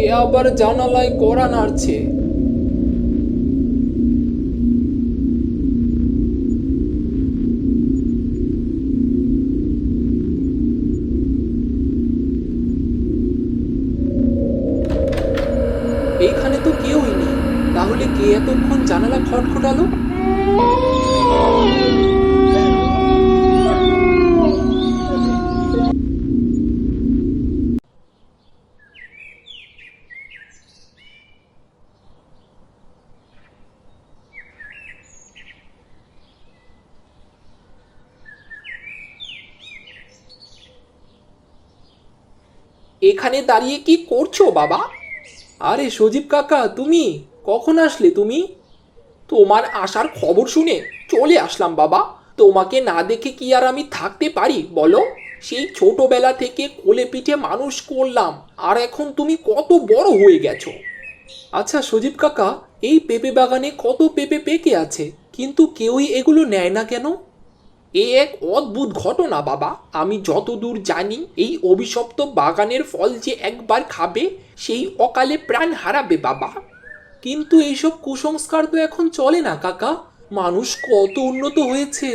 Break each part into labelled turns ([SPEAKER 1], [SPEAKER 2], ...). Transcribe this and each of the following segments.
[SPEAKER 1] কে আবার জানালায় কড়া নাড়ছে? এইখানে তো কেউই নেই, তাহলে কে এতক্ষণ জানালা খটখটালো? এখানে দাঁড়িয়ে কি করছো বাবা? আরে সজীব কাকা, তুমি কখন আসলে তুমি? তোমার আসার খবর শুনে চলে আসলাম বাবা। তোমাকে না দেখে কি আর আমি থাকতে পারি বলো? সেই ছোটবেলা থেকে কোলে পিঠে মানুষ করলাম, আর এখন তুমি কত বড় হয়ে গেছো। আচ্ছা সজীব কাকা, এই পেঁপে বাগানে কত পেঁপে পেকে আছে, কিন্তু কেউই এগুলো নেয় না কেন? এ এক অদ্ভুত ঘটনা বাবা। আমি যতদূর জানি, এই অভিশপ্ত বাগানের ফল যে একবার খাবে সেই অকালে প্রাণ হারাবে বাবা। কিন্তু এইসব কুসংস্কার তো এখন চলে না কাকা, মানুষ কত উন্নত হয়েছে।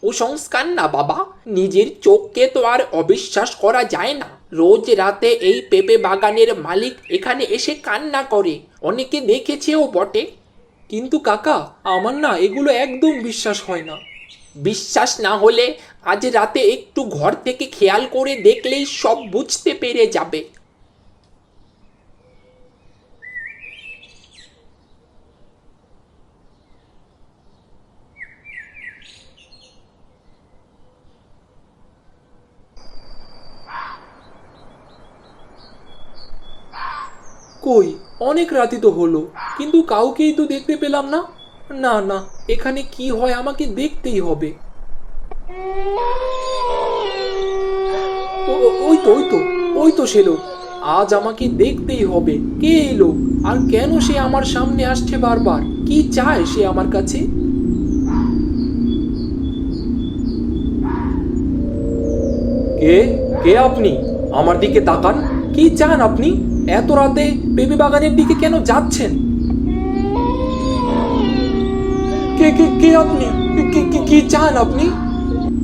[SPEAKER 1] কুসংস্কার না বাবা, নিজের চোখকে তো আর অবিশ্বাস করা যায় না। রোজ রাতে এই পেঁপে বাগানের মালিক এখানে এসে কান্না করে, অনেকে দেখেছেও বটে। কিন্তু কাকা, আমার না এগুলো একদম বিশ্বাস হয় না। বিশ্বাস না হলে আজ রাতে একটু ঘর থেকে খেয়াল করে দেখলেই সব বুঝতে পেরে যাবে। কই, অনেক রাতি তো হলো, কিন্তু কাউকেই তো দেখতে পেলাম না। না না, এখানে কি হয় আমাকে দেখতেই হবে। ওই তো সে লোক। আজ আমাকে দেখতেই হবে, কে এলো আর কেন সে আমার সামনে আসছে বারবার, কি চায় সে আমার কাছে? কে কে আপনি? আমার দিকে তাকান। কি চান আপনি? এত রাতে বেবি বাগানের দিকে কেন যাচ্ছেন? কে কে কে আপনি? কি চান আপনি?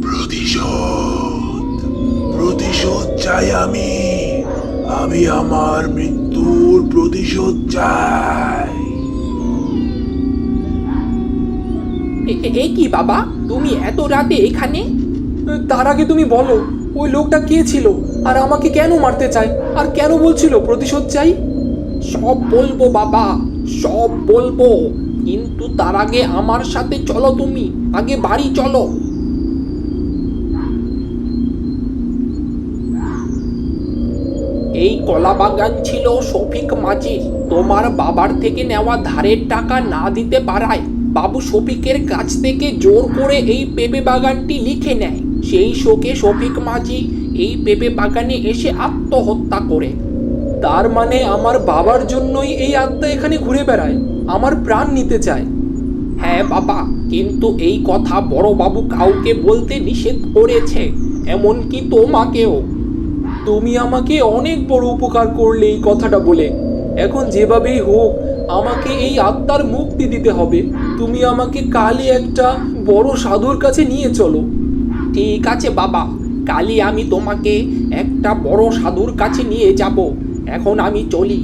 [SPEAKER 2] প্রতিশোধ প্রতিশোধ চাই আমি। আমি আমার মৃত্যুর প্রতিশোধ চাই।
[SPEAKER 1] এই কি বাবা, তুমি এত রাতে এখানে? তার আগে তুমি বলো, ওই লোকটা কে ছিল, আর আমাকে কেন মারতে চায়, আর কেন বলছিল প্রতিশোধ চাই? সব বলবো বাবা, সব বলবো, কিন্তু তার আগে আমার সাথে চলো, তুমি আগে বাড়ি চলো। এই কলা বাগান ছিল শফিক মাঝির। তোমার বাবার থেকে নেওয়া ধারের টাকা না দিতে পারায় বাবু শফিকের কাছ থেকে জোর করে এই পেঁপে বাগানটি লিখে নেয়। সেই শোকে শফিক মাঝি এই পেঁপে বাগানে এসে আত্মহত্যা করে। তার মানে আমার বাবার জন্যই এই আত্মা এখানে ঘুরে বেড়ায়, আমার প্রাণ নিতে চায়। হ্যাঁ বাবা, কিন্তু এই কথা বড় বাবু কাউকে বলতে নিষেধ করেছে, এমনকি তোমাকেও। তুমি আমাকে অনেক বড় উপকার করলে এই কথাটা বলে। এখন যেভাবেই হোক আমাকে এই আত্মার মুক্তি দিতে হবে। তুমি আমাকে কালই একটা বড় সাধুর কাছে নিয়ে চলো। ঠিক আছে বাবা, কালই আমি তোমাকে একটা বড় সাধুর কাছে নিয়ে যাব। এখন আমি চলি।